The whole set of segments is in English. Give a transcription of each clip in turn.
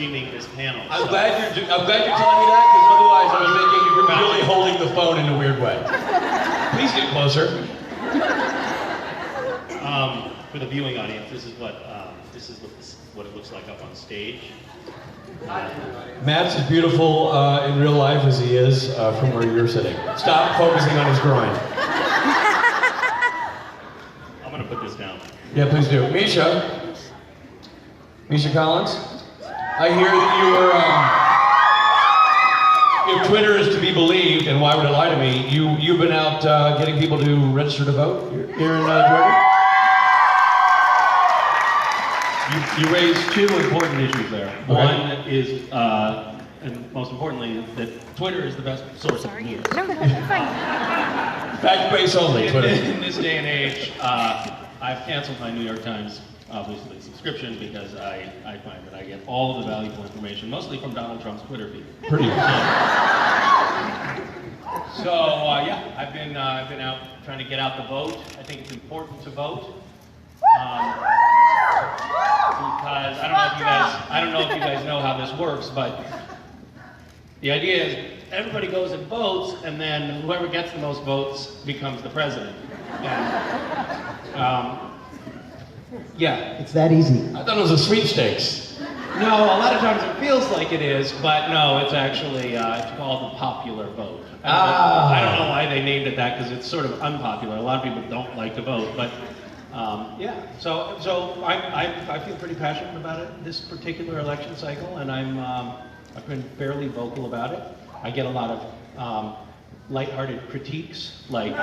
streaming this panel. I'm glad you're telling me that, because otherwise I was thinking you were really holding the phone in a weird way. Please get closer. For the viewing audience, this is what it looks like up on stage. Matt's as beautiful in real life as he is from where you're sitting. Stop focusing on his groin. I'm gonna put this down. Yeah, please do. Misha Collins, I hear that you were, if Twitter is to be believed, and why would it lie to me, you've been out getting people to register to vote here in Georgia? You raised two important issues there. One is, and most importantly, that Twitter is the best source of news. No, that's fine. Fact-based only, Twitter. In this day and age, I've canceled my New York Times, obviously, subscription because I find that I get all of the valuable information, mostly from Donald Trump's Twitter feed. Pretty good. Yeah, I've been out trying to get out the vote. I think it's important to vote. Because I don't know if you guys know how this works, but the idea is everybody goes and votes, and then whoever gets the most votes becomes the president. And, yeah. It's that easy. I thought it was a sweepstakes. No, a lot of times it feels like it is, but no, it's actually it's called the popular vote. I don't know why they named it that, because it's sort of unpopular. A lot of people don't like to vote, but yeah. So I feel pretty passionate about it this particular election cycle, and I've been fairly vocal about it. I get a lot of lighthearted critiques, like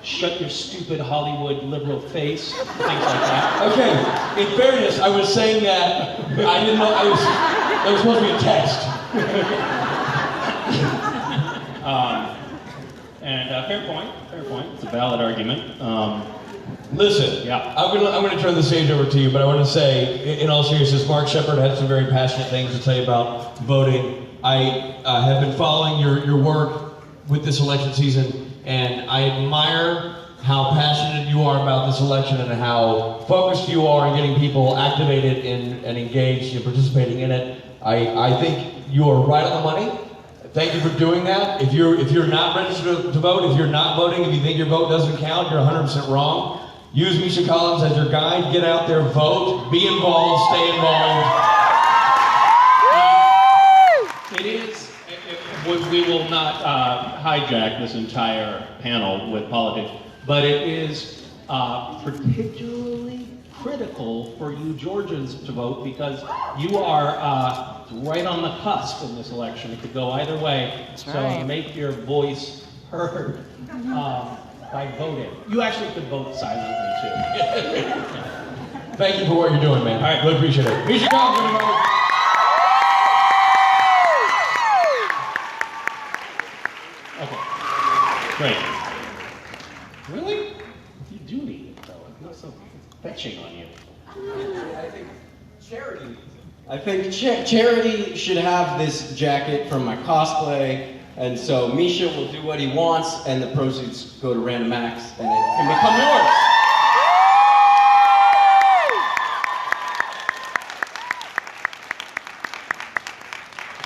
shut your stupid Hollywood liberal face, things like that. Okay, in fairness, I was saying that, I didn't know, that was supposed to be a test. Fair point, it's a valid argument. Listen, yeah. I'm gonna turn the stage over to you, but I want to say, in all seriousness, Mark Shepard had some very passionate things to tell you about voting. I have been following your work with this election season, and I admire how passionate you are about this election and how focused you are in getting people activated and engaged in participating in it. I think you are right on the money. Thank you for doing that. If you're not registered to vote, if you're not voting, if you think your vote doesn't count, you're 100% wrong. Use Misha Collins as your guide. Get out there, vote, be involved, stay involved. We will not hijack this entire panel with politics, but it is particularly critical for you Georgians to vote because you are right on the cusp in this election. It could go either way. That's so right. Make your voice heard by voting. You actually could vote silently too. Thank you for what you're doing, man. All right, really appreciate it. Misha Collins, everybody. Okay. Great. Really? You do need it, though. I'm not so fetching on you. I think Charity should have this jacket from my cosplay, and so Misha will do what he wants, and the proceeds go to Random Acts, and it can become yours.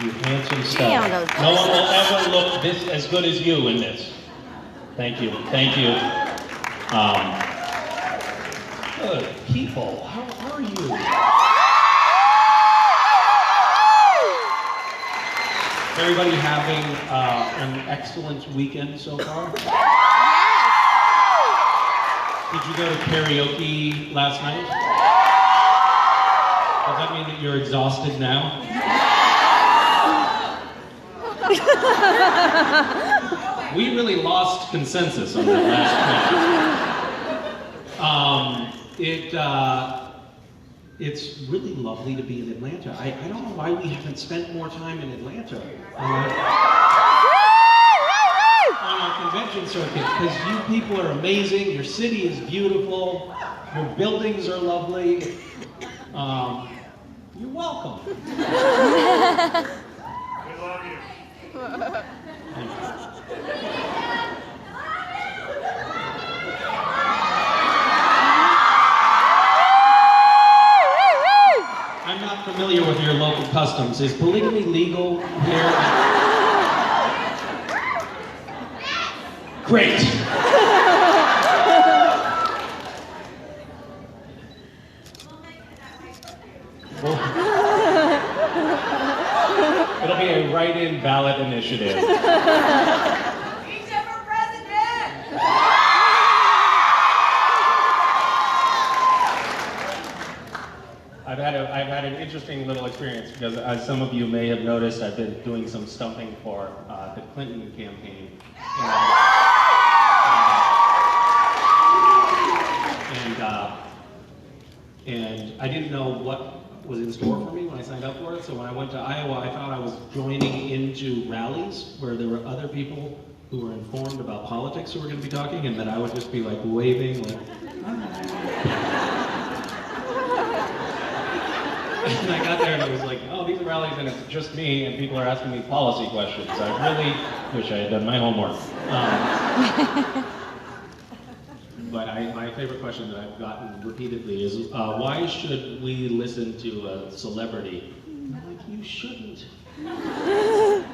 You handsome stuff. No one will ever look as good as you in this. Thank you. Thank you. Good people. How are you? Everybody having an excellent weekend so far? Did you go to karaoke last night? Does that mean that you're exhausted now? We really lost consensus on that last question. It's really lovely to be in Atlanta. I don't know why we haven't spent more time in Atlanta on our convention circuit, because you people are amazing, your city is beautiful, your buildings are lovely. You're welcome. We love you. Thank you. customs. Is polygamy legal here? Great. It'll be a write-in ballot initiative. Misha for president! I've had an interesting little experience because, as some of you may have noticed, I've been doing some stumping for the Clinton campaign. And I didn't know what was in store for me when I signed up for it. So when I went to Iowa, I thought I was joining into rallies where there were other people who were informed about politics who were going to be talking, and that I would just be like waving, like. And I got there and I was like, oh, these are rallies and it's just me and people are asking me policy questions. I really wish I had done my homework. But my favorite question that I've gotten repeatedly is, why should we listen to a celebrity? And I'm like, you shouldn't. A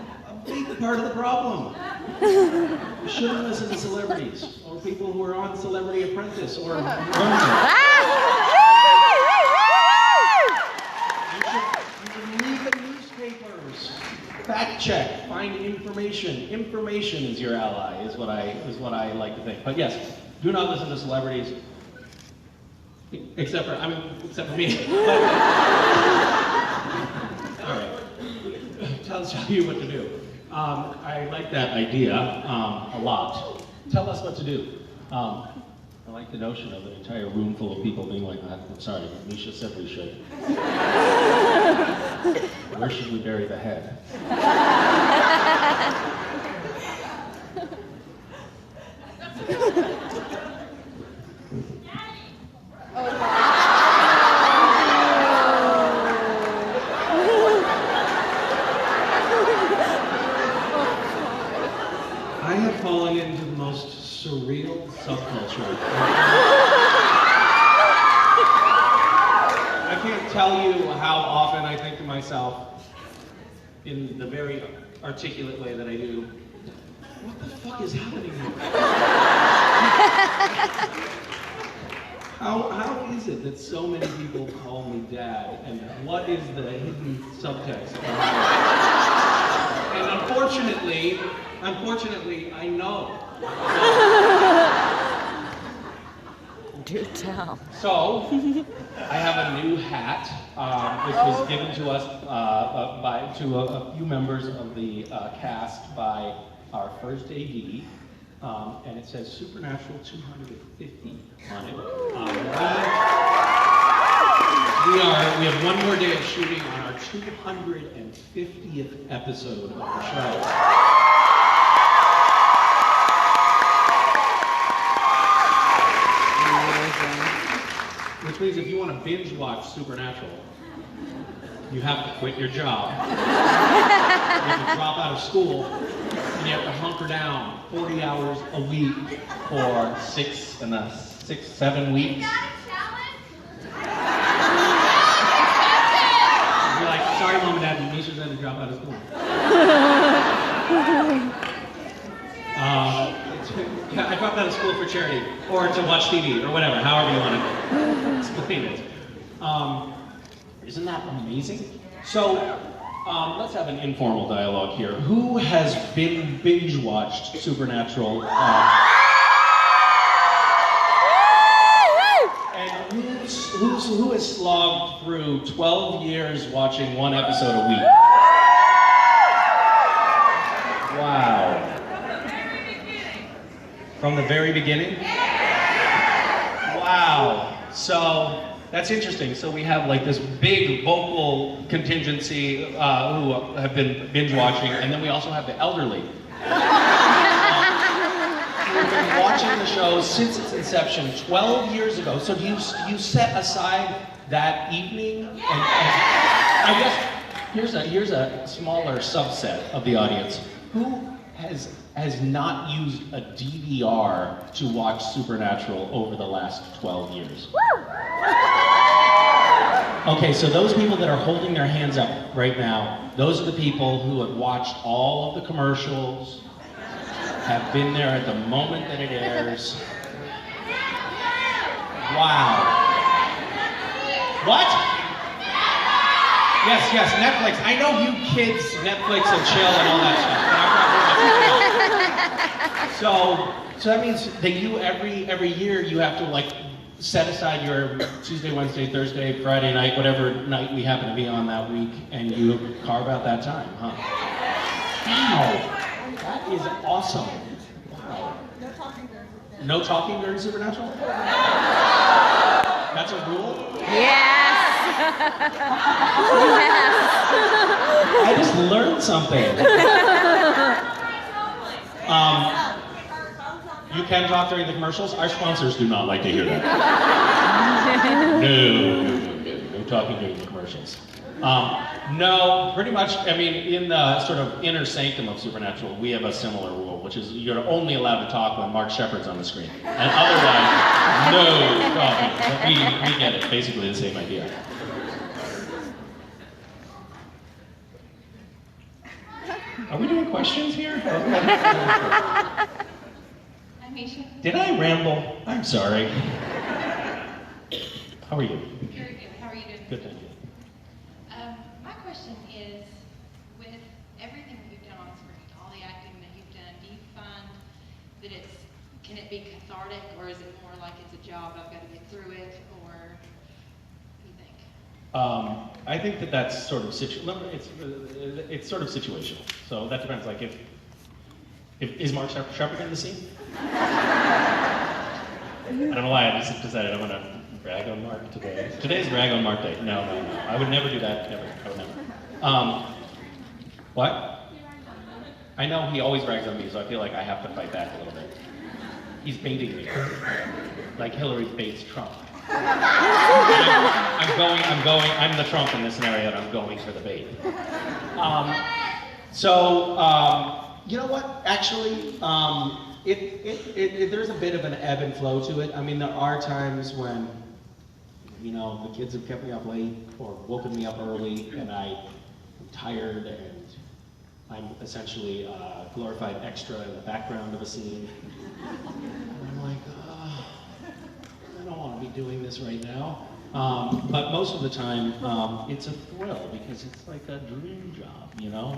big part of the problem. You shouldn't listen to celebrities or people who are on Celebrity Apprentice or fact check, find information. Information is your ally, is what I like to think. But yes, do not listen to celebrities, except for me. All right, tell you what to do. I like that idea a lot. Tell us what to do. I like the notion of an entire room full of people being like, I'm sorry, Misha said we should. Where should we bury the head? I have fallen into the most surreal subculture. I can't tell you how often I think to myself, in the very articulate way that I do, what the fuck is happening here? How is it that so many people call me dad, and what is the hidden subtext? And unfortunately, I know. Do tell. So, I have a new hat, which was given to us by a few members of the cast by our first AD, and it says Supernatural 250 on it. We have one more day of shooting on our 250th episode of the show. Which means if you want to binge watch Supernatural, you have to quit your job. You have to drop out of school, and you have to hunker down 40 hours a week for 7 weeks. You're like, sorry, Mom and Dad, Misha's had to drop out of school. I dropped out of school for charity, or to watch TV, or whatever, however you want to explain it. Isn't that amazing? So, let's have an informal dialogue here. Who has binge-watched Supernatural? And who has slogged through 12 years watching one episode a week? Wow. From the very beginning? Wow. So that's interesting. So we have like this big vocal contingency who have been binge watching, and then we also have the elderly. Who've been watching the show since its inception 12 years ago. So do you set aside that evening? And I guess here's a smaller subset of the audience. Who has not used a DVR to watch Supernatural over the last 12 years? Okay, so those people that are holding their hands up right now, those are the people who have watched all of the commercials, have been there at the moment that it airs. Wow. What? Yes, Netflix. I know you kids, Netflix and chill and all that stuff. So that means that you every year you have to like set aside your Tuesday, Wednesday, Thursday, Friday night, whatever night we happen to be on that week, and you carve out that time, huh? Wow, that is awesome. Wow. No talking during Supernatural? That's a rule? Yes. I just learned something. You can talk during the commercials. Our sponsors do not like to hear that. No talking during the commercials. No, pretty much, I mean, in the sort of inner sanctum of Supernatural, we have a similar rule, which is you're only allowed to talk when Mark Shepard's on the screen. And otherwise, no talking. But we get it, basically the same idea. Are we doing questions here? Misha. Did I ramble? I'm sorry. How are you? Very good. How are you doing? Good, thank you. My question is, with everything that you've done on screen, all the acting that you've done, do you find that can it be cathartic, or is it more like it's a job, I've got to get through it, or what do you think? I think that's sort of it's sort of situational. So that depends. Like if is Mark Shepard in the scene? I don't know why I just decided I'm gonna brag on Mark today. Today's brag on Mark day. No. I would never do that. Never. I would never. What? I know he always brags on me, so I feel like I have to fight back a little bit. He's baiting me, like Hillary baits Trump. I'm the Trump in this scenario, and I'm going for the bait. You know what? Actually, there's a bit of an ebb and flow to it. I mean, there are times when, you know, the kids have kept me up late or woken me up early, and I'm tired, and I'm essentially a glorified extra in the background of a scene. And I'm like, I don't want to be doing this right now. But most of the time, it's a thrill because it's like a dream job, you know?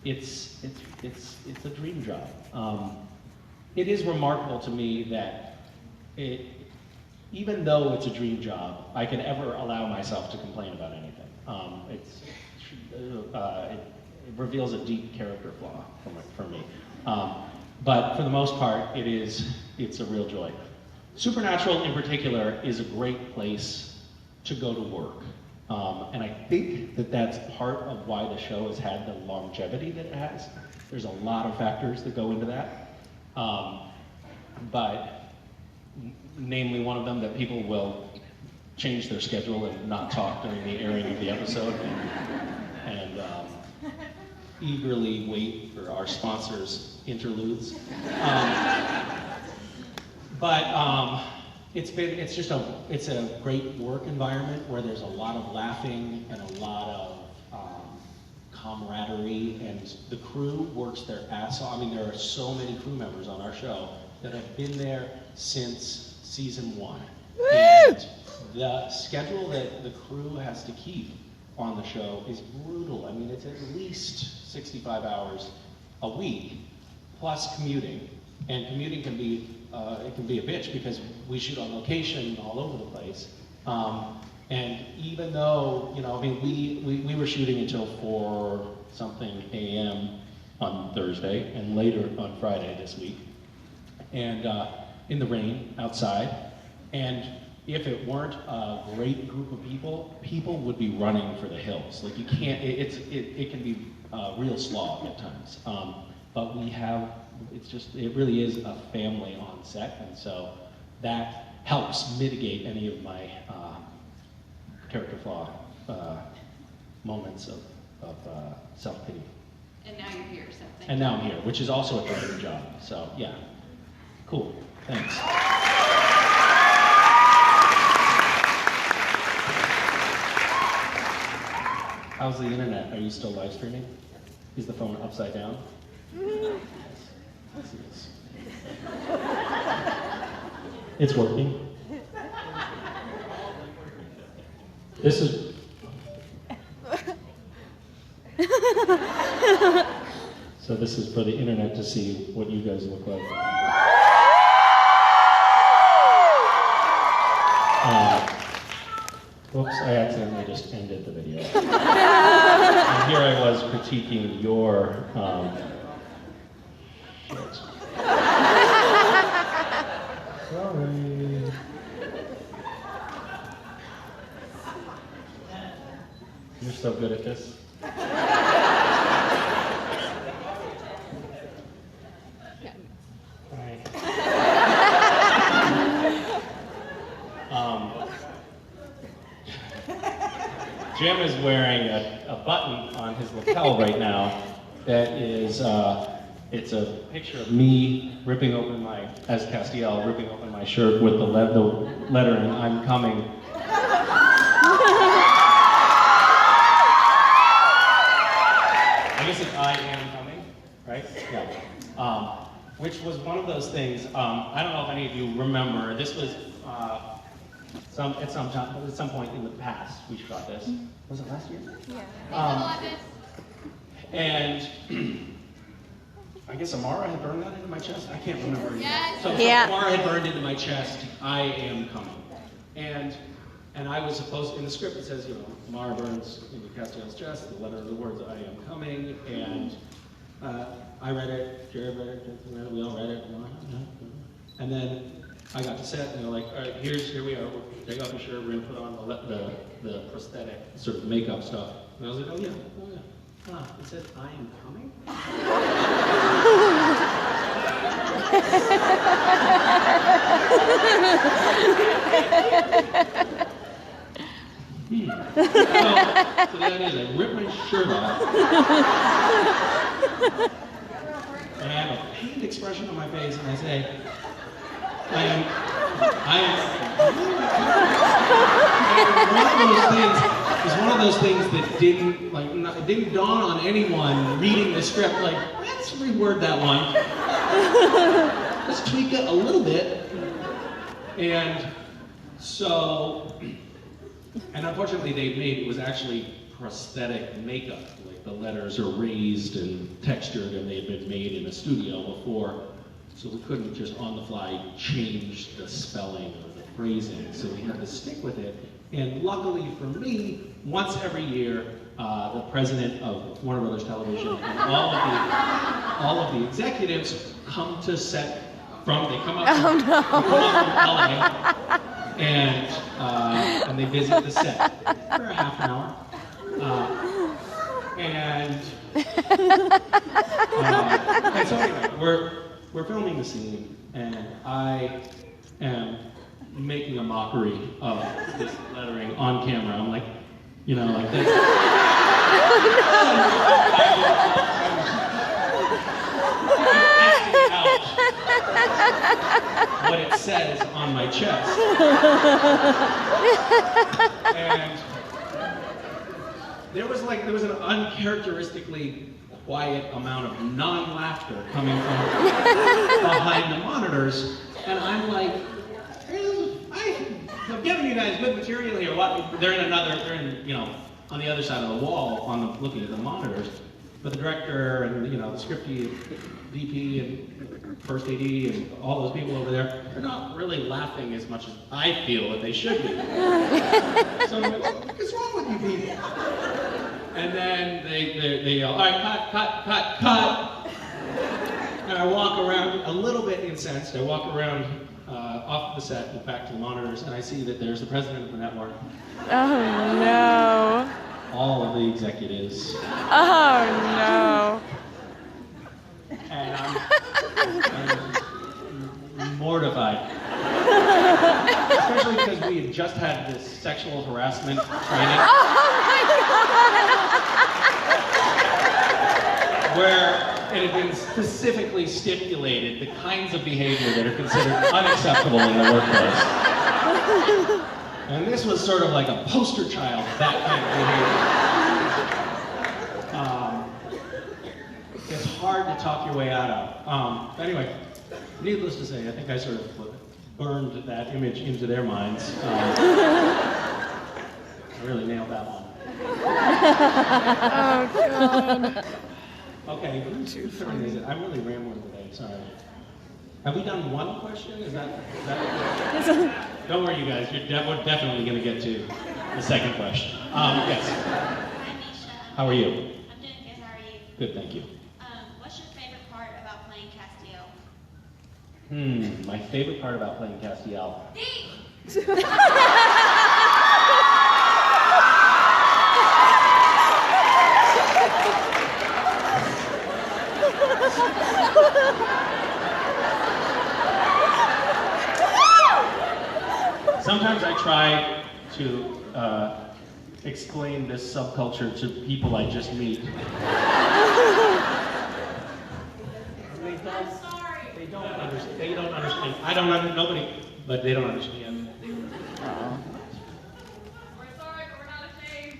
It's a dream job. It is remarkable to me that even though it's a dream job, I can ever allow myself to complain about anything. It reveals a deep character flaw for me. But for the most part, it's a real joy. Supernatural in particular is a great place to go to work. And I think that's part of why the show has had the longevity that it has. There's a lot of factors that go into that. But namely one of them, that people will change their schedule and not talk during the airing of the episode and eagerly wait for our sponsors' interludes. It's a great work environment where there's a lot of laughing and a lot of camaraderie, and the crew works their ass off. I mean, there are so many crew members on our show that have been there since season 1. Woo! And the schedule that the crew has to keep on the show is brutal. I mean, it's at least 65 hours a week, plus commuting. And commuting can be a bitch because we shoot on location all over the place. And even though, you know, I mean, we were shooting until 4-something a.m. on Thursday and later on Friday this week, and in the rain outside. And if it weren't a great group of people would be running for the hills. Like you can't. It can be a real slog at times. But it really is a family on set, and so that helps mitigate any of my character flaw moments of self-pity. And now you're here, so thank you. And now I'm here, which is also a dream job. So yeah, cool. Thanks. How's the internet? Are you still live streaming? Is the phone upside down? Yes, it is. It's working. This is... So this is for the internet to see what you guys look like. Whoops, I accidentally just ended the video. And here I was critiquing your shit. Sorry. You're so good at this. Jim is wearing a button on his lapel right now that is, it's a picture of me ripping open my, as Castiel, ripping open my shirt with the letter in I'm coming. I guess it's I am coming, right? Yeah. Which was one of those things, I don't know if any of you remember, this was at some point in the past we shot this. Was it last year? Yeah. And I guess Amara had burned that into my chest. I can't remember. Yes. So Amara had burned into my chest, I am coming. And I was supposed, in the script it says, you know, Amara burns into Castiel's chest, the letter of the words, I am coming, and I read it, Jared read it, Jensen read it, we all read it, and then I got to set, and they're like, all right, here we are, we'll take off your shirt, we're gonna put on the prosthetic sort of makeup stuff. And I was like, oh yeah. It said, I am coming? So the idea is I rip my shirt off, and I have a pained expression on my face, and I say, and one of those things that didn't dawn on anyone reading the script, like, let's reword that one. Let's tweak it a little bit. And so, and unfortunately it was actually prosthetic makeup. Like the letters are raised and textured and they had been made in a studio before. So we couldn't just on the fly change the spelling or the phrasing. So we had to stick with it. And luckily for me, once every year, the president of Warner Brothers Television and all of the executives come to set they come up from LA and they visit the set for a half an hour. And so anyway, we're filming the scene, and I am making a mockery of this lettering on camera. I'm like, you know, like this. I'm acting out what it says on my chest. And there was an uncharacteristically quiet amount of non-laughter coming from behind the monitors, and I'm like, I'm giving you guys good material here. They're in, you know, on the other side of the wall, looking at the monitors. But the director and, you know, the script VP and first AD and all those people over there, they're not really laughing as much as I feel that they should be. So I'm like, what is wrong with you people? And then they yell, all right, cut. And I walk around a little bit incensed. I walk around off the set and back to the monitors, and I see that there's the president of the network. Oh no. All of the executives. Oh no. And I'm mortified. Especially because we had just had this sexual harassment training. Oh my God. Where it had been specifically stipulated the kinds of behavior that are considered unacceptable in the workplace. And this was sort of like a poster child of that kind of behavior. to talk your way out of. Anyway, needless to say, I think I sort of burned that image into their minds. I really nailed that one. Oh, God. Okay, whose turn is it? I'm really rambling today, sorry. Have we done one question? Is that Don't worry, you guys. We're definitely going to get to the second question. Yes. Hi, Misha. How are you? I'm doing good. How are you? Good, thank you. What's your favorite part about playing Castiel? My favorite part about playing Castiel. Sometimes I try to explain this subculture to people I just meet. I'm sorry. They don't understand. They don't understand. I don't understand. Nobody, but they don't understand. We're sorry, but we're not ashamed.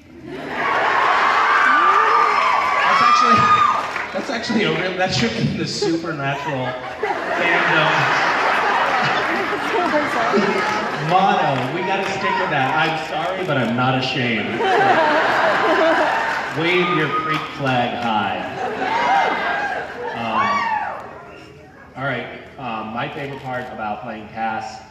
That's actually a real. That should be the supernatural fandom motto. We gotta stick with that. I'm sorry, but I'm not ashamed. Wave your freak flag high. All right. My favorite part about playing Cass.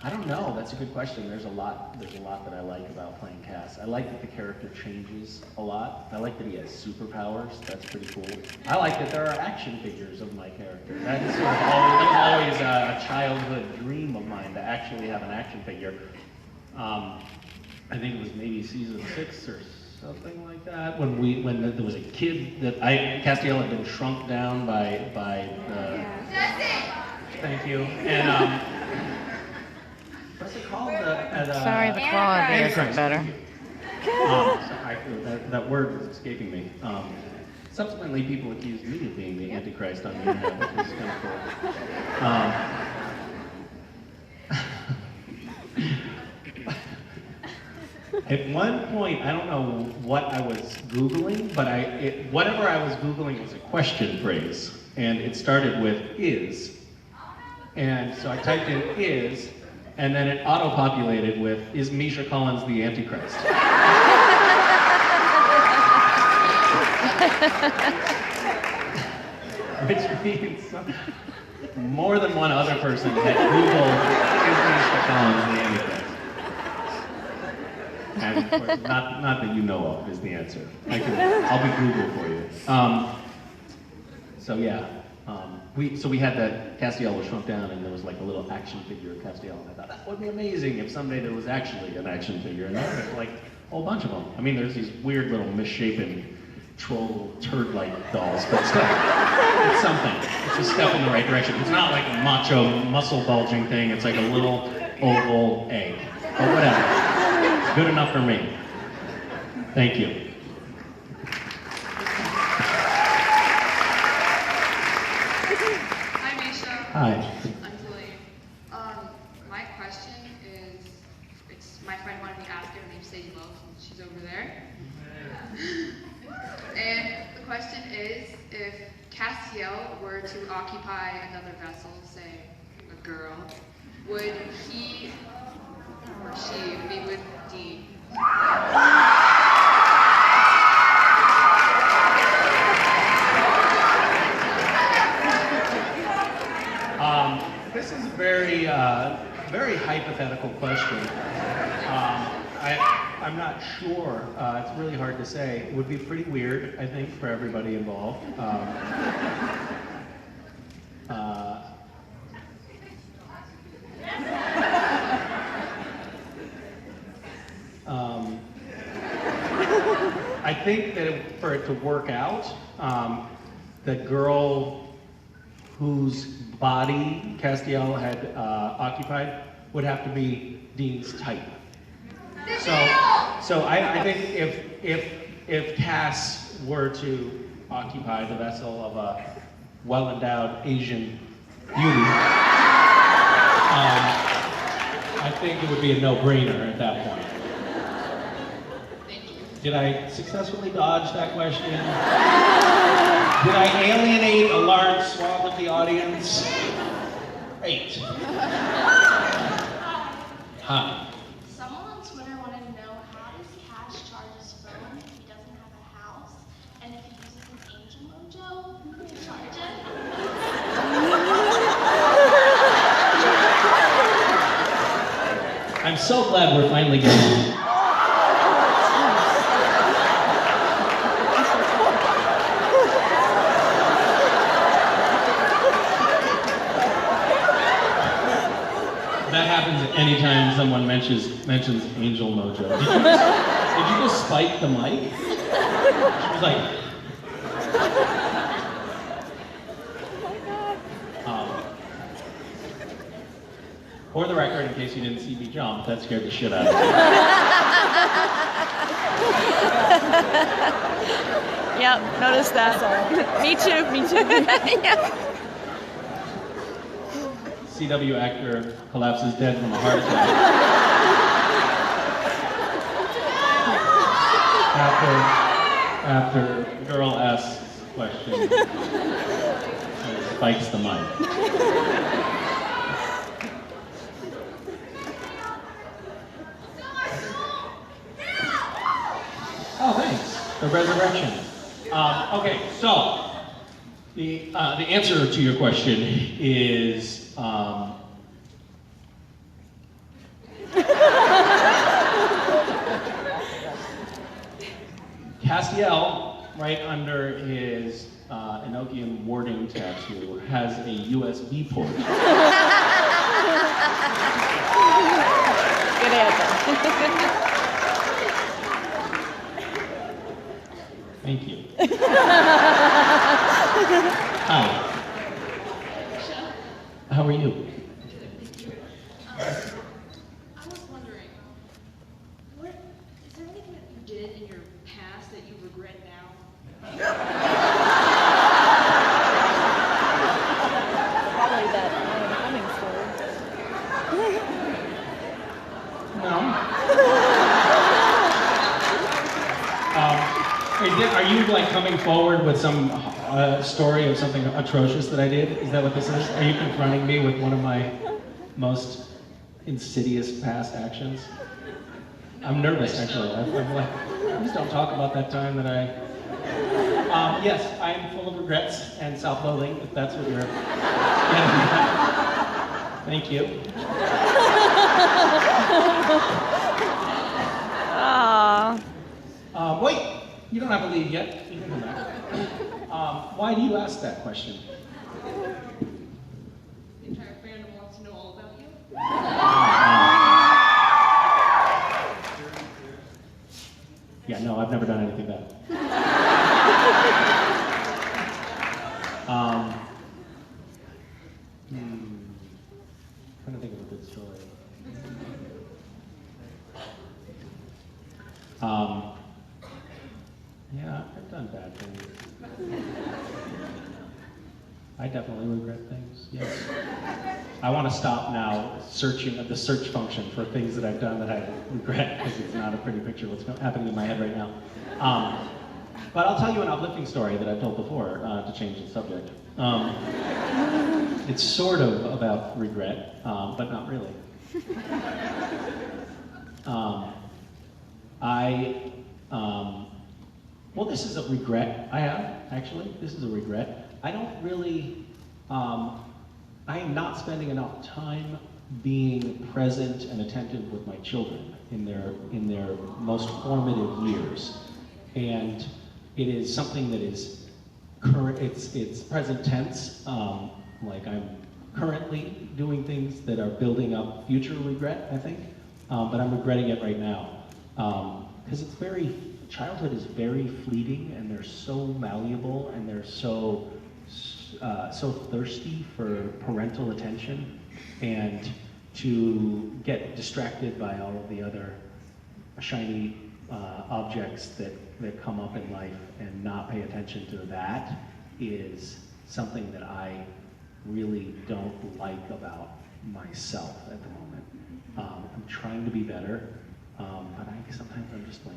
I don't know. That's a good question. There's a lot that I like about playing Cass. I like that the character changes a lot. I like that he has superpowers. That's pretty cool. I like that there are action figures of my character. That's sort of always a childhood dream of mine to actually have an action figure. I think it was maybe season 6 or something like that when there was a kid that Castiel had been shrunk down by the. Thank you. And what's it called? Sorry, the quality isn't better. That word was escaping me. Subsequently, people accused me of being the Antichrist on the internet, which was kind of cool. At one point, I don't know what I was Googling, but whatever I was Googling was a question phrase, and it started with "is," and so I typed in "is." And then it auto-populated with, is Misha Collins the Antichrist? Which means more than one other person had Googled, is Misha Collins the Antichrist? And of course, not that you know of is the answer. I'll be Google for you. So yeah. We had that Castiel was shrunk down and there was like a little action figure of Castiel, and I thought that would be amazing if someday there was actually an action figure, and there was like a whole bunch of them. I mean, there's these weird little misshapen troll turd-like dolls, but still, it's something. It's a step in the right direction. It's not like a macho muscle bulging thing, it's like a little oval egg, but whatever. It's good enough for me. Thank you. Hi. I'm Julie. My question is, my friend wanted me to ask her, her name's Sadie Lowe, she's over there. And the question is, if Castiel were to occupy another vessel, say a girl, would he or she be with Dean? This is a very hypothetical question. I'm not sure. It's really hard to say. It would be pretty weird, I think, for everybody involved. I think that for it to work out, the girl whose body Castiel had occupied would have to be Dean's type. So I think if Cass were to occupy the vessel of a well-endowed Asian beauty, I think it would be a no-brainer at that point. Thank you. Did I successfully dodge that question? Did I alienate a large swath of the audience? Great. Hi. Someone on Twitter wanted to know, how does Cash charge his phone if he doesn't have a house? And if he uses an angel mojo to charge it? I'm so glad we're finally getting. That happens anytime someone mentions Angel Mojo. Did you just spike the mic? She was like. For the record, in case you didn't see me jump, that scared the shit out of me. Yep, noticed that. Me too, me too. Yeah. CW actor collapses dead from a heart attack. After girl asks question and spikes the mic. Oh, thanks. The resurrection. Okay, so the answer to your question is Castiel, right under his Enochian warding tattoo, has a USB port. Good answer. Thank you. Hi. How are you? I was wondering, is there anything that you did in your past that you regret now? Probably that coming story. No. Are you like coming forward with some story of something atrocious that I did? Is that what this is? Are you confronting me with one of my most insidious past actions? I'm nervous, actually. I'm like, please don't talk about that time that I... yes, I am full of regrets and self-loathing, if that's what you're getting at. Thank you. Aww. Wait, you don't have to leave yet. You can come back. Why do you ask that question? The entire fandom wants to know all about you. Yeah, no, I've never done anything bad. Trying to think of a good story. Yeah, I've done bad things. I definitely regret things, yes. I want to stop now searching at the search function for things that I've done that I regret, because it's not a pretty picture of what's happening in my head right now. But I'll tell you an uplifting story that I've told before to change the subject. It's sort of about regret, but not really. Well, this is a regret I have, actually. This is a regret. I don't really, I am not spending enough time being present and attentive with my children in their most formative years. And it is something that is current, it's present tense. Like I'm currently doing things that are building up future regret, I think. But I'm regretting it right now. Because childhood is very fleeting, and they're so malleable, and they're so thirsty for parental attention, and to get distracted by all of the other shiny objects that come up in life and not pay attention to that is something that I really don't like about myself at the moment. I'm trying to be better, but sometimes I'm just like,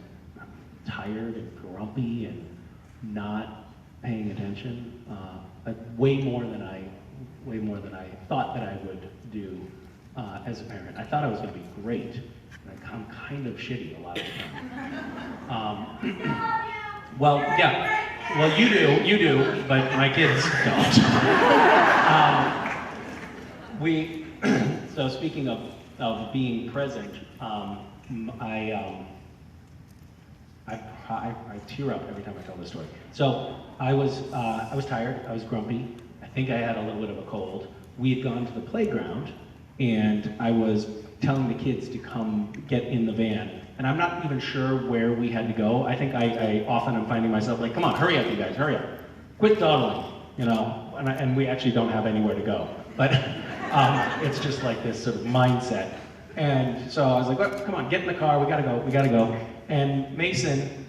tired and grumpy and not paying attention, like way more than I thought that I would do as a parent. I thought I was going to be great, and I'm kind of shitty a lot of the time. Well, yeah. Well, you do, but my kids don't. So speaking of being present, I tear up every time I tell this story. So I was tired, I was grumpy. I think I had a little bit of a cold. We had gone to the playground, and I was telling the kids to come get in the van. And I'm not even sure where we had to go. I think I often am finding myself like, come on, hurry up, you guys, hurry up. Quit dawdling, you know? And we actually don't have anywhere to go. But it's just like this sort of mindset. And so I was like, well, come on, get in the car, we gotta go. And Mason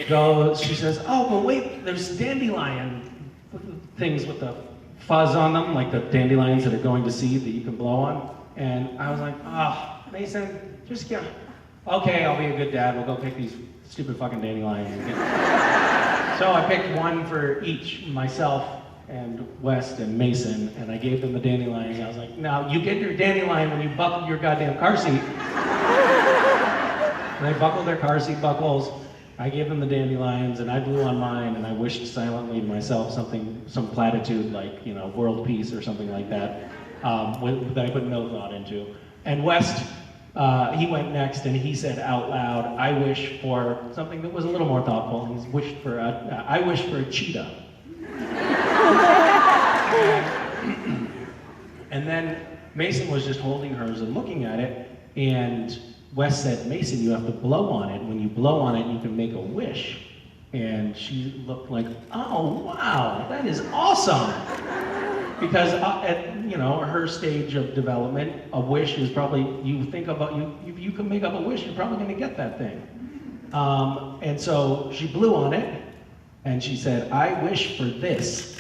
goes, she says, oh, but wait, there's dandelion things with the fuzz on them, like the dandelions that are going to seed that you can blow on. And I was like, oh, Mason, just get, okay, I'll be a good dad, we'll go pick these stupid fucking dandelions. So I picked one for each, myself and West and Mason, and I gave them the dandelion. I was like, now you get your dandelion when you buckle your goddamn car seat. And they buckled their car seat buckles. I gave them the dandelions, and I blew on mine, and I wished silently to myself some platitude like, you know, world peace or something like that, that I put no thought into. And West, he went next, and he said out loud, I wish for something that was a little more thoughtful. He wished for I wish for a cheetah. And then Mason was just holding hers and looking at it, and Wes said, Mason, you have to blow on it. When you blow on it, you can make a wish. And she looked like, oh, wow, that is awesome. Because at, you know, her stage of development, a wish is probably, you think about, you can make up a wish, you're probably gonna get that thing. And so she blew on it, and she said, I wish for this.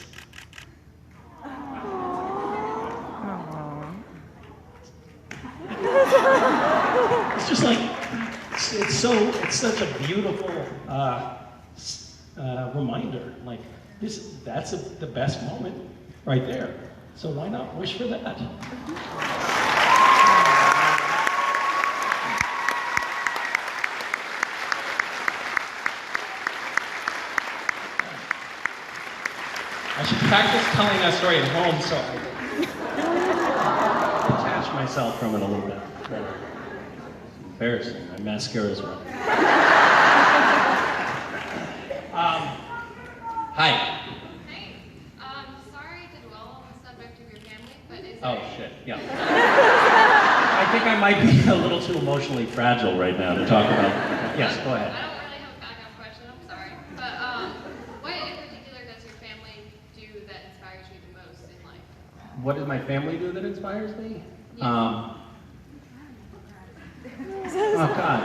It's just like, it's such a beautiful reminder. Like, that's the best moment right there. So why not wish for that? I should practice telling that story at home so I detach myself from it a little bit better. Embarrassing. My mascara's wrong. Hi. Hey, sorry to dwell on the subject of your family, but is Oh, there... shit, yeah. I think I might be a little too emotionally fragile right now to talk about. Yes, go ahead. I don't really have a backup question, I'm sorry. But what in particular does your family do that inspires you the most in life? What does my family do that inspires me? Yes. Oh, God.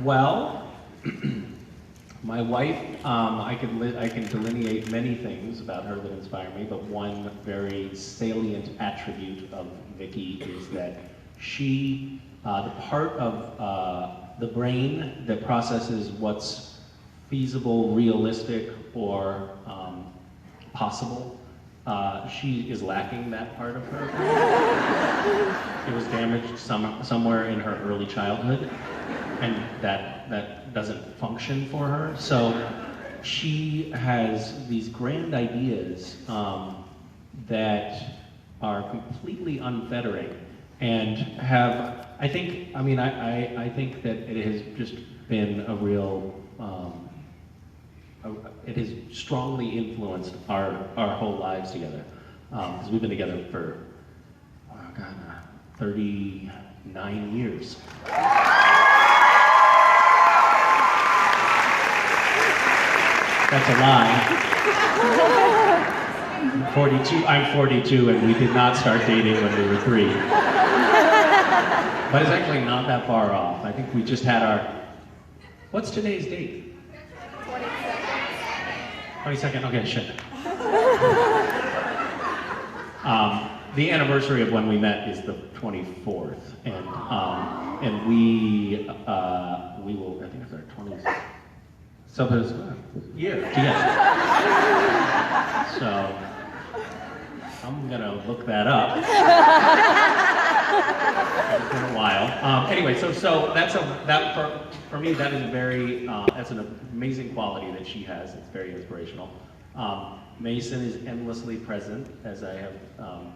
Well, my wife, I can delineate many things about her that inspire me, but one very salient attribute of Vicky is that she, the part of the brain that processes what's feasible, realistic, or possible, she is lacking that part of her. It was damaged somewhere in her early childhood, and that doesn't function for her. So she has these grand ideas that are completely unfettering and have, I think that it has just been a real, it has strongly influenced our whole lives together. Because we've been together for, 39 years. That's a lie. I'm 42, and we did not start dating when we were 3. But it's actually not that far off. I think we just had our, what's today's date? 22nd, okay, shit. the anniversary of when we met is the 24th, and we will, I think it's our 20th. So it's year together. So I'm gonna look that up. It's been a while. Anyway, so for me that is that's an amazing quality that she has. It's very inspirational. Mason is endlessly present, as I have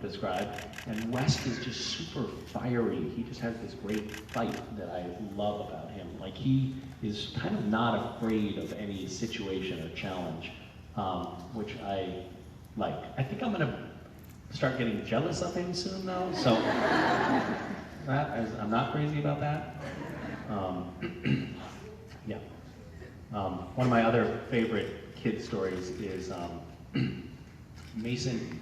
described, and West is just super fiery. He just has this great fight that I love about him. Like, he is kind of not afraid of any situation or challenge, which I like. I think I'm gonna start getting jealous of him soon, though. So I'm not crazy about that. Yeah. One of my other favorite kid stories is Mason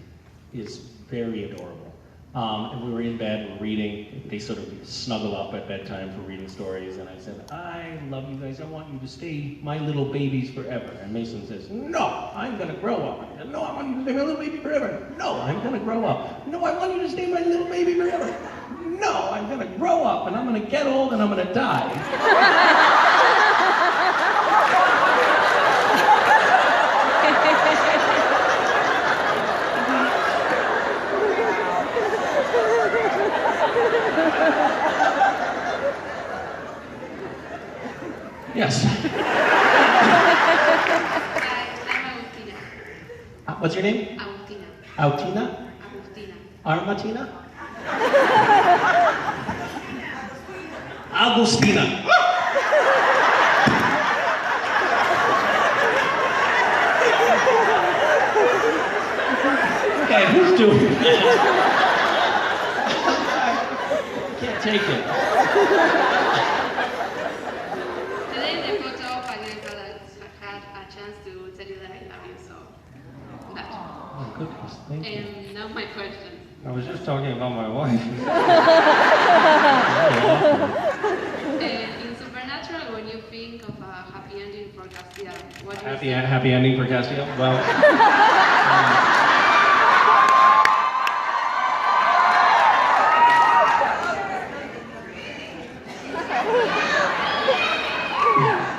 is very adorable. And we were in bed, we were reading. They sort of snuggle up at bedtime for reading stories. And I said, I love you guys. I want you to stay my little babies forever. And Mason says, no, I'm going to grow up. I said, no, I want you to stay my little baby forever. No, I'm going to grow up. No, I want you to stay my little baby forever. No, I'm going to grow up and I'm going to get old and I'm going to die. Yes. I'm Agustina. What's your name? Agustina. Altina? Agustina. Armatina? Agustina. Okay, who's doing it? Can't take it. Today in the photo, I had a chance to tell you that I love you, so that. Oh, goodness, thank you. And now my question. I was just talking about my wife. In Supernatural, when you think of a happy ending for Castiel, what do you think? Happy ending for Castiel? Well,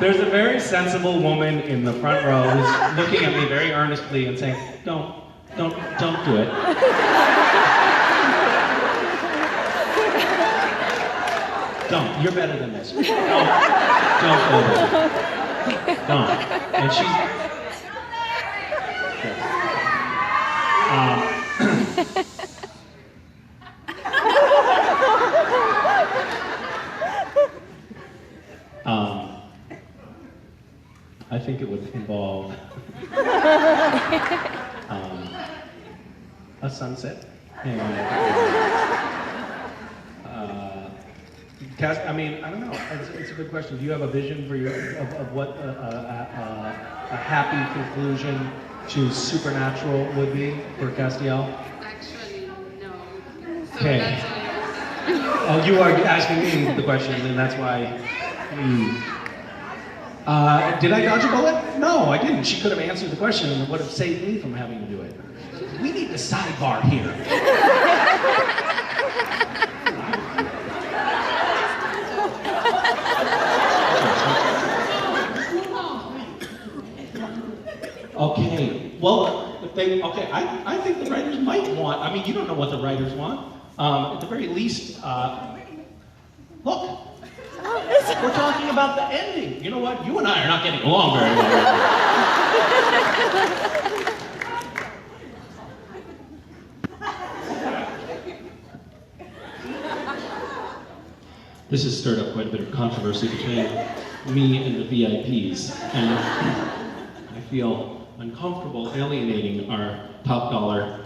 there's a very sensible woman in the front row who's looking at me very earnestly and saying, don't do it. Don't. You're better than this. Don't go there. Don't. And she's. I think it would involve a sunset and I mean, I don't know. It's a good question. Do you have a vision for of what a happy conclusion to Supernatural would be for Castiel? Actually, no. So Okay. that's why Oh, you are asking me the question, and that's why. Did I dodge a bullet? No, I didn't. She could have answered the question and it would have saved me from having to do it. We need to sidebar here. Okay, well, I think the writers might want, I mean, you don't know what the writers want. At the very least, look, we're talking about the ending. You know what? You and I are not getting along very well. This has stirred up quite a bit of controversy between me and the VIPs, and I feel uncomfortable alienating our top dollar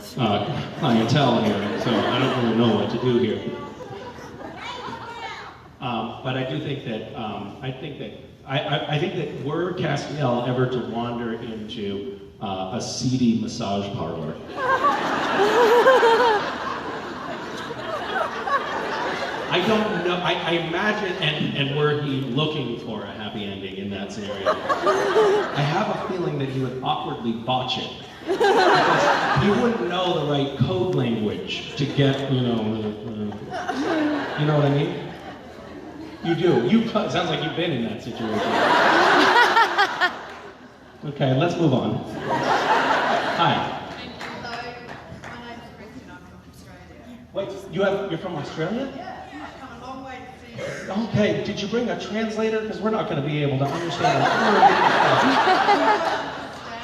clientele here, so I don't really know what to do here. But I do think that I think that were Castiel ever to wander into a seedy massage parlor, I don't know. I imagine, and were he looking for a happy ending in that scenario, I have a feeling that he would awkwardly botch it Because he wouldn't know the right code language to get, you know what I mean? You do. It sounds like you've been in that situation. Okay, let's move on. Hi. Hello, my name's Kristen. I'm from Australia. Wait, you're from Australia? Yeah, I've come a long way to see you. Okay, did you bring a translator? Because we're not going to be able to understand a word that you say.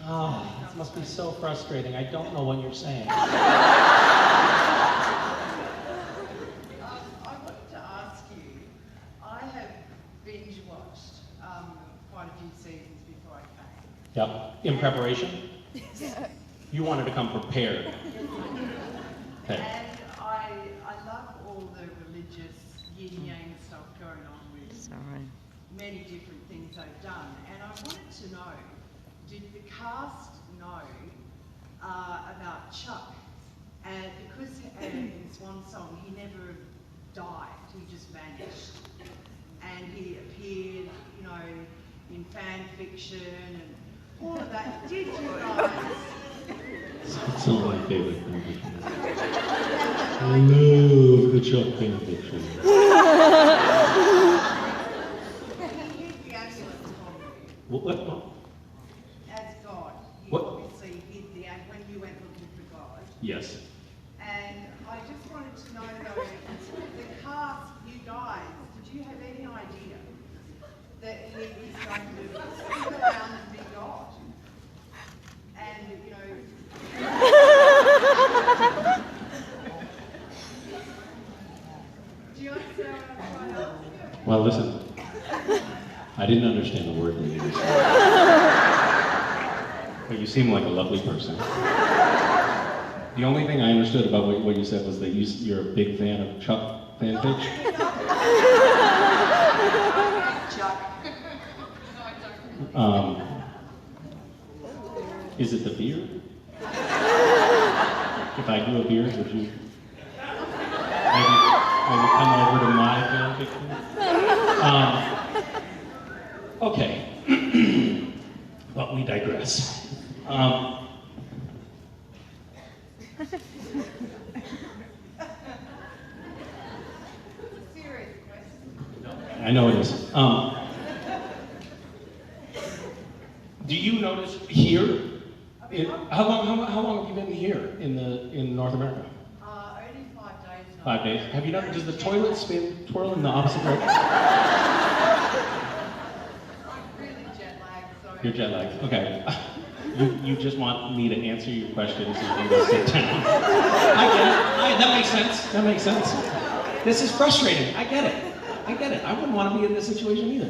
Oh, this must be so frustrating. I don't know what you're saying. I wanted to ask you, I have binge watched quite a few seasons before I came. Yep. In preparation? You wanted to come prepared. Okay. And I love all the religious yin-yang stuff going on with many different things they've done. And I wanted to know, did the cast know about Chuck? And because in Swan Song, he never died, he just vanished. And he appeared, you know, in fan fiction and all of that. Did you guys? It's some of my favorite fan fiction. I love the Chuck fan fiction. He hid the ambulance from you What? as God. He What? obviously hid the ambulance when you went looking for God. Yes. And I just wanted to know though, the cast, you guys, did you have any idea that he was going to stick around and be God? And, you know... Do you understand what I'm trying to ask you? Well, listen. I didn't understand the word that you used. But you seem like a lovely person. The only thing I understood about what you said was that you're a big fan of Chuck fanfic. Is it the beard? If I grew a beard, would you maybe come over to my fanfiction? Okay, but we digress. I know it is. Do you notice here? How long have you been here in North America? Only 5 days now. 5 days. Have you noticed? Does the toilet twirl in the opposite direction? I'm really jet lagged, so... You're jet lagged. Okay. You just want me to answer your questions so you can go sit down. I get it. That makes sense. That makes sense. This is frustrating. I get it. I wouldn't want to be in this situation either.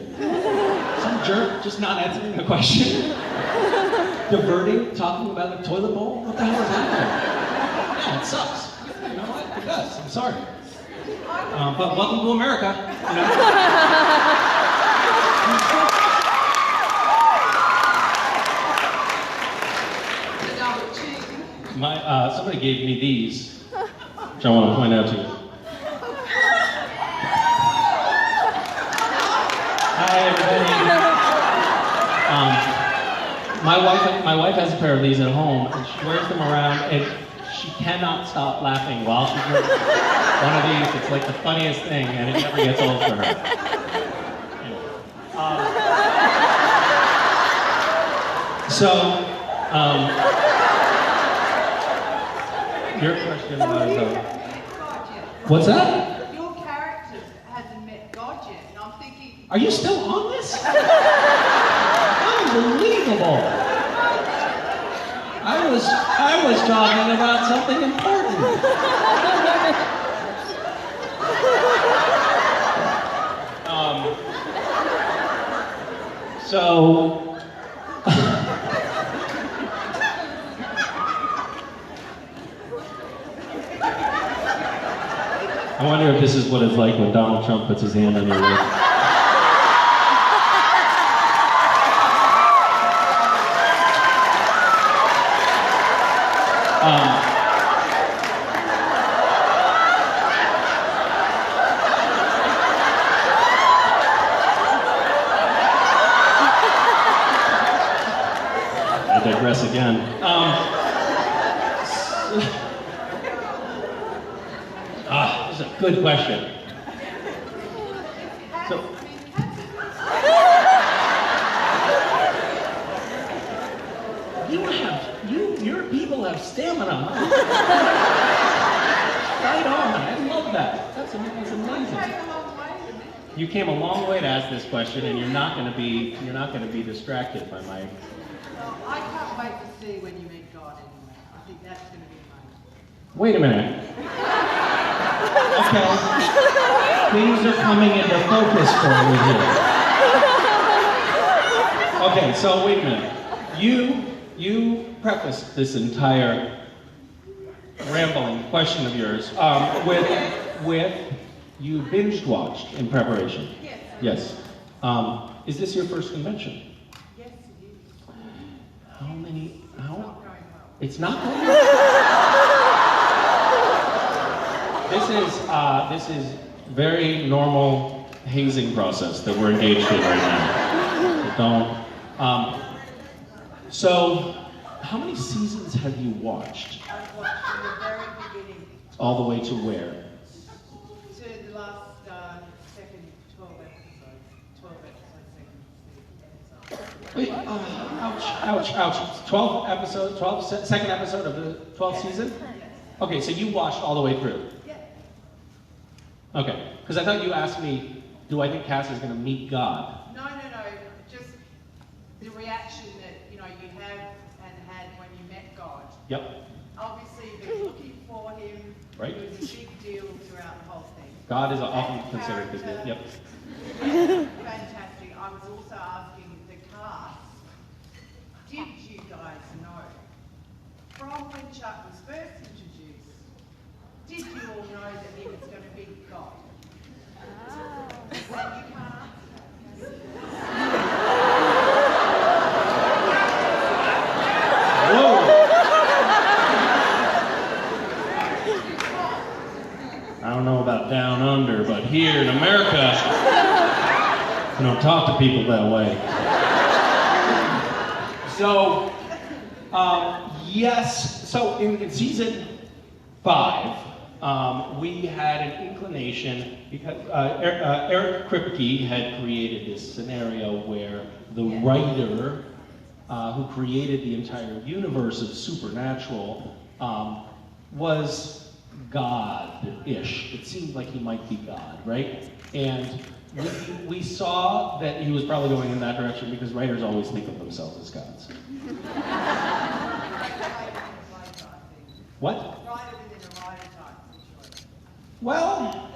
Some jerk just not answering the question. Diverting, talking about the toilet bowl. What the hell is happening? Yeah, it sucks. You know what? It does. I'm sorry. But welcome to America. You know? Somebody gave me these, which I want to point out to you. Hi, everybody. My wife has a pair of these at home, and she wears them around, and she cannot stop laughing while she's wearing one of these. It's like the funniest thing, and it never gets old for her. Your question was, what's that? Your character hasn't met God yet, and I'm thinking... Are you still on this? Unbelievable! I was talking about something important. I wonder if this is what it's like when Donald Trump puts his hand on your lip. I digress again. This is a good question. So, your people have stamina, huh? Right on, I love that. That's amazing. You came a long way to ask this question, and you're not going to be distracted by my. Well, I can't wait to see when you meet God anyway. I think that's going to be amazing. Wait a minute. Okay. Things are coming into focus for me here. Okay, so wait a minute. You prefaced this entire rambling question of yours with you binge watched in preparation. Yes. Yes. Is this your first convention? Yes, it is. How many? It's not going well. It's not going well. This is very normal hazing process that we're engaged in right now. So, how many seasons have you watched? I've watched from the very beginning All the way to where? to the last second 12 episodes. 12 episodes, second episode. Ouch. 12 episodes, second episode of the 12th season? Okay, so you watched all the way through? Yeah. Okay, because I thought you asked me, do I think Cass is going to meet God? No. Just the reaction that you have and had when you met God. Yep. Obviously, you've been looking for him. Right. It was a big deal throughout the whole thing. God is often considered a big deal. Yep. Fantastic. I was also asking the cast, did you guys know from when Chuck was first introduced, did you all know that he was going to be God? And you can't answer Whoa! I don't know about down under, but here in America, you don't talk to people that way. So, yes. So in season 5, we had an inclination because Eric Kripke had created this scenario where the writer who created the entire universe of SPNatl was God-ish. It seemed like he might be God, right? And we saw that he was probably going in that direction because writers always think of themselves as gods. What? Writer within a writer type situation. Well,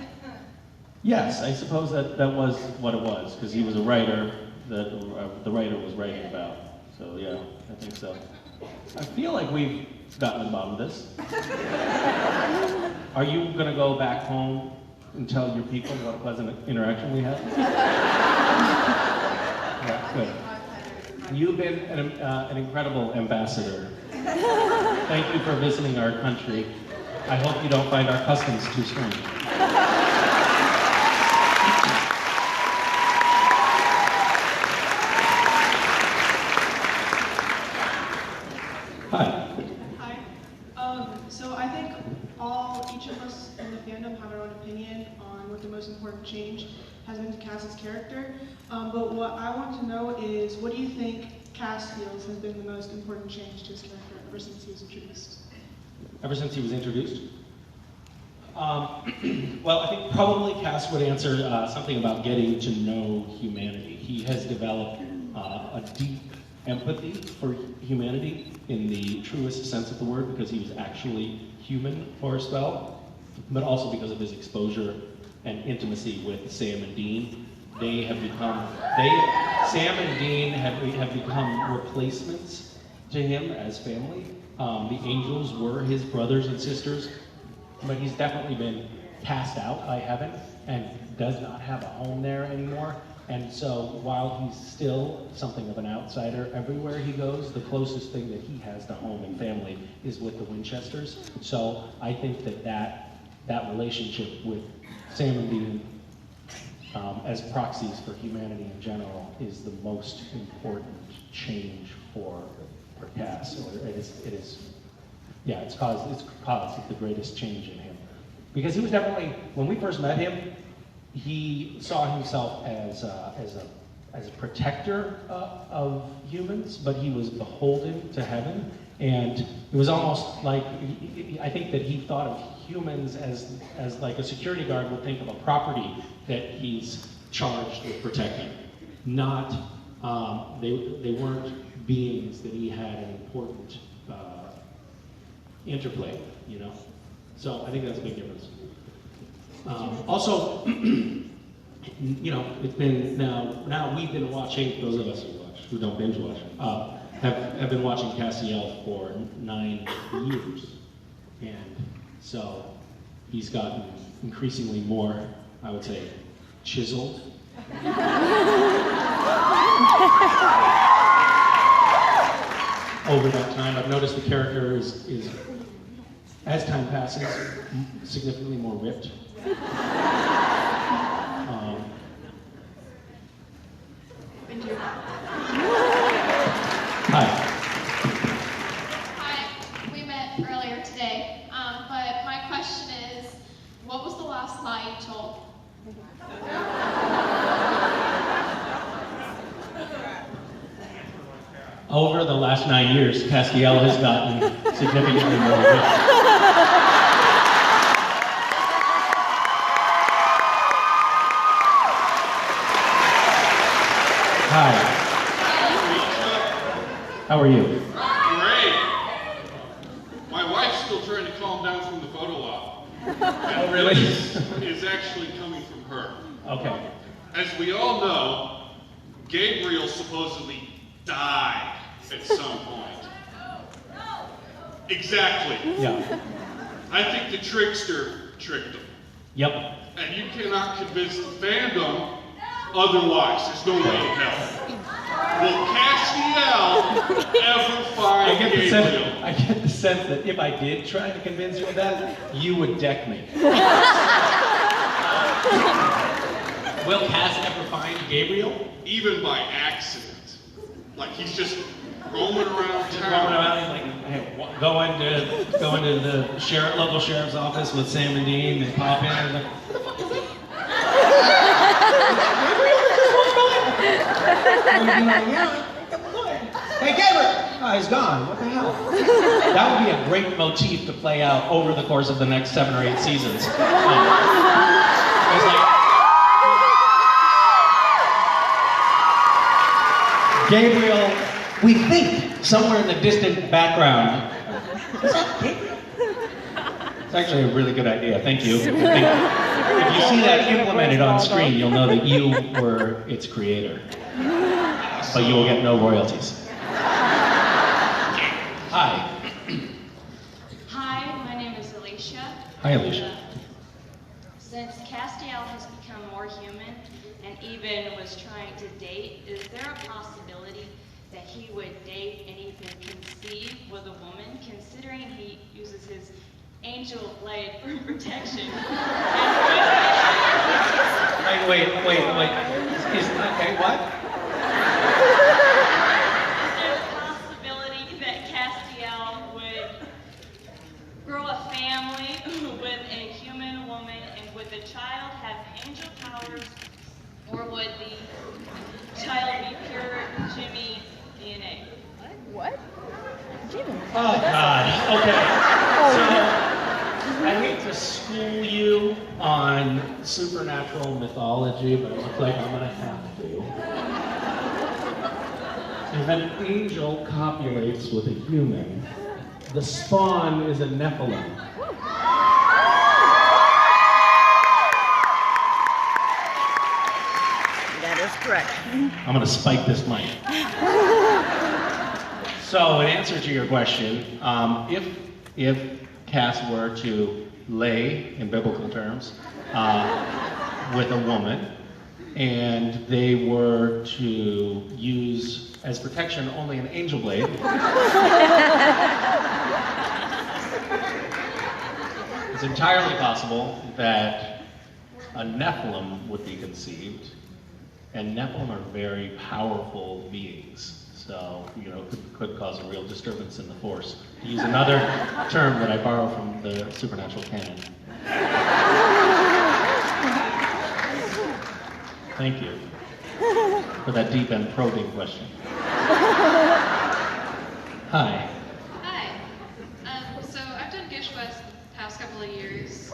yes, I suppose that was what it was, because he was a writer that the writer was writing about. So yeah, I think so. I feel like we've gotten to the bottom of this. Are you going to go back home and tell your people what a pleasant interaction we had? Yeah, good. You've been an incredible ambassador. Thank you for visiting our country. I hope you don't find our customs too strange. Hi. Hi. So I think each of us in the fandom have our own opinion on what the most important change has been to Cass's character. But what I want to know is, what do you think Cass feels has been the most important change to his character ever since he was introduced? Ever since he was introduced? Well, I think probably Cass would answer something about getting to know humanity. He has developed a deep empathy for humanity in the truest sense of the word, because he was actually human for a spell, but also because of his exposure and intimacy with Sam and Dean. Sam and Dean have become replacements to him as family. The angels were his brothers and sisters, but he's definitely been cast out by heaven and does not have a home there anymore. And so while he's still something of an outsider everywhere he goes, the closest thing that he has to home and family is with the Winchesters. So I think that relationship with Sam and Dean as proxies for humanity in general is the most important change for for Cass, or it's caused the greatest change in him. Because he was definitely, when we first met him, he saw himself as a protector of humans, but he was beholden to heaven. And it was almost like, I think that he thought of humans as like a security guard would think of a property that he's charged with protecting. Not, they weren't beings that he had an important interplay with, you know? So I think that's a big difference. Also, you know, it's been now we've been watching, those of us who don't binge watch, have been watching Castiel for 9 years. And so he's gotten increasingly more, I would say, chiseled. Over that time, I've noticed the character is as time passes, significantly more ripped. Thank you. Hi. Hi, we met earlier today, but my question is, what was the last lie you told? Over the last 9 years, Castiel has gotten significantly more rich. Hi. How are you? Great. My wife's still trying to calm down from the photo op. Oh, really? Is actually coming from her. Okay. As we all know, Gabriel supposedly died at some point. Exactly. Yeah. I think the trickster tricked him. Yep. And you cannot convince the fandom otherwise. There's no way in hell. Will Castiel ever find Gabriel? I get the sense that if I did try to convince you of that, you would deck me. Will Cass ever find Gabriel? Even by accident. Like he's just roaming around Just town. roaming around, like, hey, go into the local sheriff's office with Sam and Dean, and pop in, and like, what the fuck is that? Hey, Gabriel! Oh, he's gone. What the hell? That would be a great motif to play out over the course of the next 7 or 8 seasons. It's like, Gabriel, we think, somewhere in the distant background. Is that Gabriel? It's actually a really good idea. Thank you. If you see that implemented on screen, you'll know that you were its creator. But you will get no royalties. Hi. Hi, my name is Alicia. Hi, Alicia. Since Castiel has become more human and even was trying to date, is there a possibility that he would date and even conceive with a woman, considering he uses his angel blade for protection? Wait. Okay, what? Is there a possibility that Castiel would grow a family with a human woman and would the child have angel powers, or would the child be pure Jimmy DNA? What? Jimmy. Oh, God. Okay. So, I hate to school you on supernatural mythology, but it looks like I'm going to have to. If an angel copulates with a human, the spawn is a Nephilim. That is correct. I'm going to spike this mic. So, in answer to your question, if Cass were to lay, in biblical terms, with a woman, and they were to use as protection only an angel blade, it's entirely possible that a Nephilim would be conceived, and Nephilim are very powerful beings. So, you know, could cause a real disturbance in the force. To use another term that I borrow from the supernatural canon. Thank you for that deep and probing question. Hi. Hi. So I've done Gish West the past couple of years.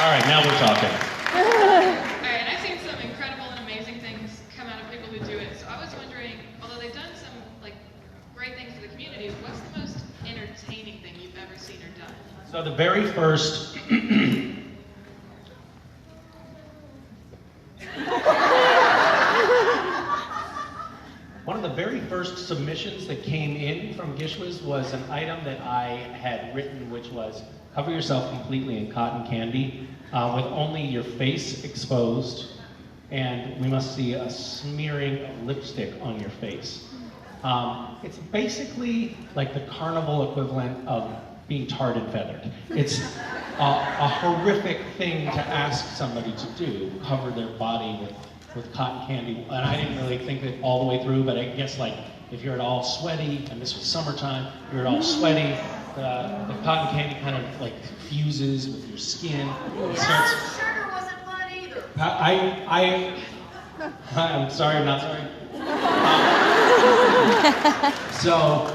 All right, now we're talking. Alright, and I've seen some incredible and amazing things come out of people who do it. So I was wondering, although they've done some like great things for the community, what's the most entertaining thing you've ever seen or done? So the very first one of the very first submissions that came in from Gishwas was an item that I had written, which was cover yourself completely in cotton candy with only your face exposed, and we must see a smearing of lipstick on your face. It's basically like the carnival equivalent of being tarred and feathered. It's a horrific thing to ask somebody to do, cover their body with cotton candy. And I didn't really think it all the way through, but I guess like if you're at all sweaty, and this was summertime, you're at all sweaty, the cotton candy kind of like fuses with your skin. It starts, Sugar wasn't fun either. I'm sorry, I'm not sorry. So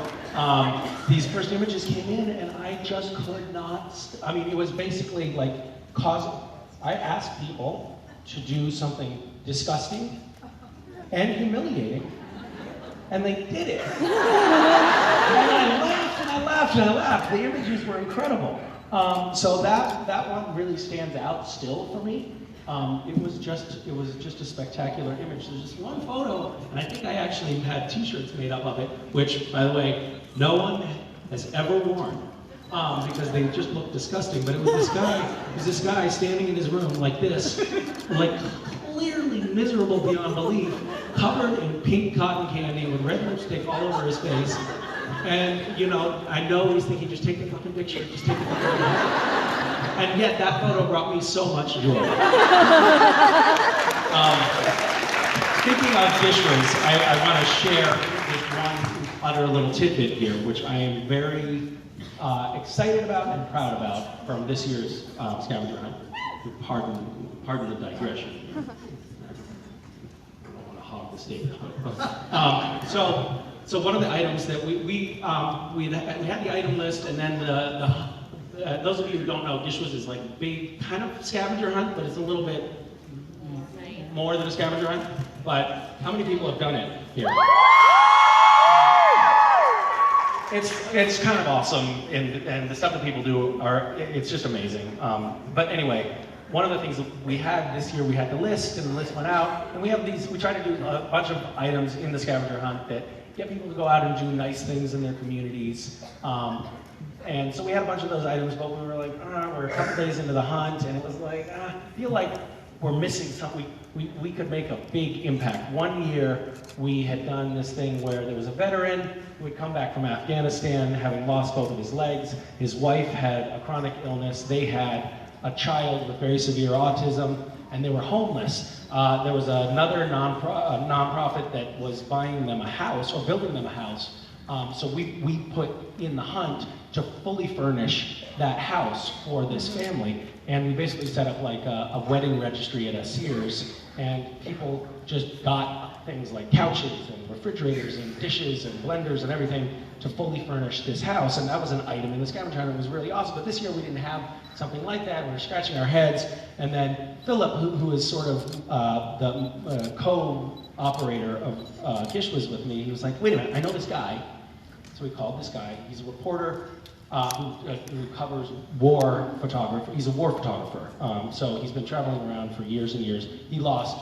these first images came in, and I just could not. I mean, it was basically like I asked people to do something disgusting and humiliating, and they did it. And I laughed and I laughed and I laughed. The images were incredible. So that one really stands out still for me. It was just a spectacular image. There's just one photo, and I think I actually had T-shirts made up of it, which, by the way, no one has ever worn because they just look disgusting. But it was this guy standing in his room like this, like clearly miserable beyond belief, covered in pink cotton candy with red lipstick all over his face. And you know, I know he's thinking, just take the fucking picture, just take the fucking picture. And yet that photo brought me so much joy. Speaking of Gishwas, I want to share this one other little tidbit here, which I am very excited about and proud about from this year's scavenger hunt. Pardon the digression. I don't want to hog the stage. So one of the items that we had the item list, and then those of you who don't know, Gishwas is like a big kind of scavenger hunt, but it's a little bit more than a scavenger hunt. But how many people have done it here? It's kind of awesome, and the stuff that people do it's just amazing. But anyway, one of the things that we had this year, we had the list, and the list went out, and we try to do a bunch of items in the scavenger hunt that get people to go out and do nice things in their communities. And so we had a bunch of those items, but we were like, we're a couple days into the hunt, and it was like, I feel like we're missing something. We could make a big impact. One year, we had done this thing where there was a veteran who had come back from Afghanistan, having lost both of his legs. His wife had a chronic illness. They had a child with very severe autism, and they were homeless. There was another nonprofit that was buying them a house, or building them a house. So we put in the hunt to fully furnish that house for this family. And we basically set up like a wedding registry at a Sears, and people just got things like couches and refrigerators and dishes and blenders and everything to fully furnish this house. And that was an item in the scavenger hunt. It was really awesome. But this year we didn't have something like that. We were scratching our heads. And then Philip, who is sort of the co-operator of Gishwas with me, he was like, wait a minute, I know this guy. So we called this guy. He's a reporter who covers war photography. He's a war photographer. So he's been traveling around for years and years. He lost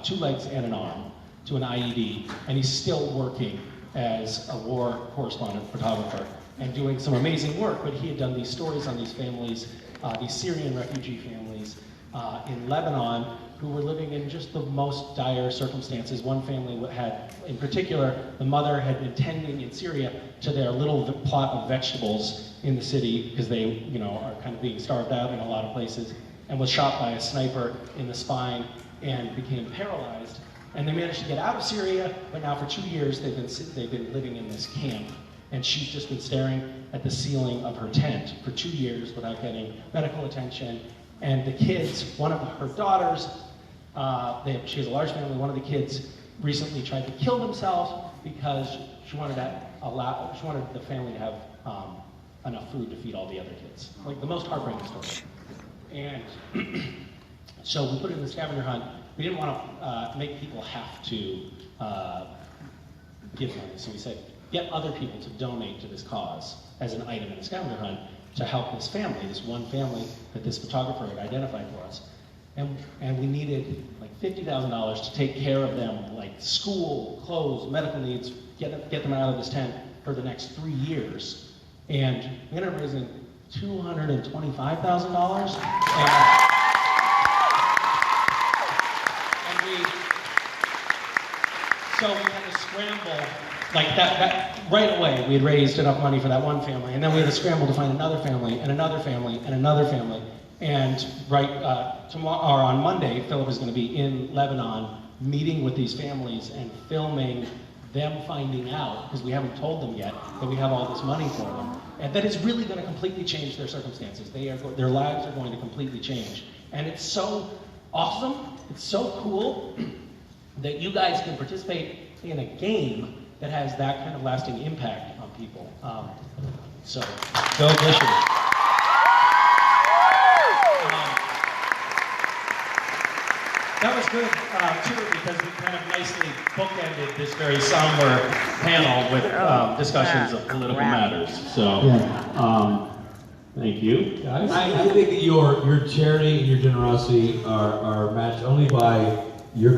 2 legs and an arm to an IED, and he's still working as a war correspondent photographer and doing some amazing work. But he had done these stories on these families, these Syrian refugee families in Lebanon, who were living in just the most dire circumstances. One family had, in particular, the mother had been tending in Syria to their little plot of vegetables in the city because they, are kind of being starved out in a lot of places, and was shot by a sniper in the spine and became paralyzed. And they managed to get out of Syria, but now for 2 years they've been living in this camp. And she's just been staring at the ceiling of her tent for 2 years without getting medical attention. And the kids, one of her daughters, she has a large family, one of the kids recently tried to kill themselves because she wanted the family to have enough food to feed all the other kids. Like the most heartbreaking story. And so we put it in the scavenger hunt. We didn't want to make people have to give money. So we said, get other people to donate to this cause as an item in the scavenger hunt to help this family, this one family that this photographer had identified for us. And we needed like $50,000 to take care of them, like school, clothes, medical needs, get them out of this tent for the next 3 years. And we ended up raising $225,000. So we had to scramble, like that right away. We had raised enough money for that one family, and then we had to scramble to find another family, and another family, and another family. And tomorrow, or on Monday, Philip is going to be in Lebanon meeting with these families and filming them finding out, because we haven't told them yet that we have all this money for them, and that it's really going to completely change their circumstances. Their lives are going to completely change. And it's so awesome, it's so cool that you guys can participate in a game that has that kind of lasting impact on people. So, go Mission. That was good, too, because we kind of nicely bookended this very somber panel with discussions of political matters. So, thank you, guys. I think that your charity and your generosity are matched only by your